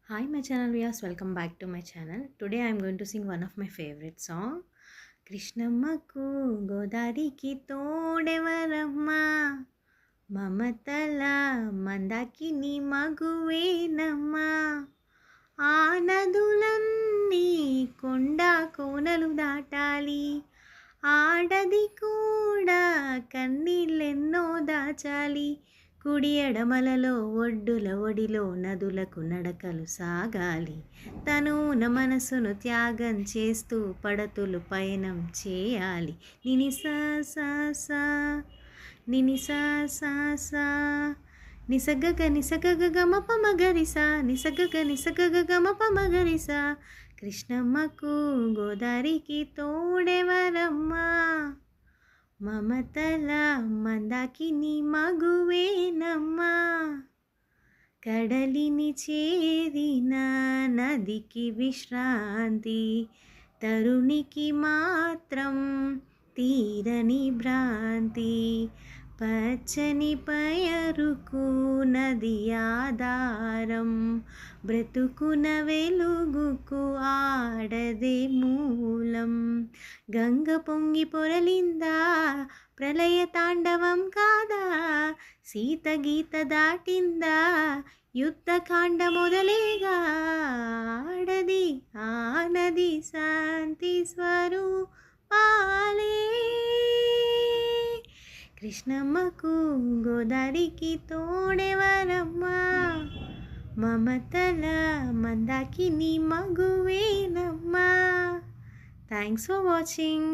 Hi, my channel viewers. Welcome back to my channel. Today I am going to sing one of my favorite song. కృష్ణమ్మకు గోదారికి తోడెవరమ్మా మమతల మందాకిని మగువేనమ్మా ఆ నదులన్నీ కొండ కోనలు దాటాలి ఆడది కూడా కన్నీళ్ళెన్నో దాచాలి కుడి ఎడమలలో ఒడ్డుల ఒడిలో నదులకు నడకలు సాగాలి తనున మనసును త్యాగం చేస్తూ పడతులు పయనం చేయాలి నిని సా సా సా నిని సా సా సా నిసగగ నిసగగ గమప మగరిసా నిసగగ నిసగగ గమప మగరిసా కృష్ణమ్మకు గోదారికి తోడెవరమ్మా మమతల మందాకిని మగువేనమ్మా కడలిని చేరిన నదికి విశ్రాంతి తరుణికి మాత్రం తీరని భ్రాంతి పచ్చని పయరుకు నది ఆధారం బ్రతుకున వెలుగుకు ఆడదే మూలం గంగ పొంగి పొరలిందా ప్రళయ తాండవం కాదా సీత గీత దాటిందా యుద్ధకాండ మొదలేగా ఆడది ఆనది శాంతి స్వరూపాలే కృష్ణమ్మకు గోదారికి తోడెవరమ్మా మమతల మందాకిని మగువేనమ్మా. Thanks for watching.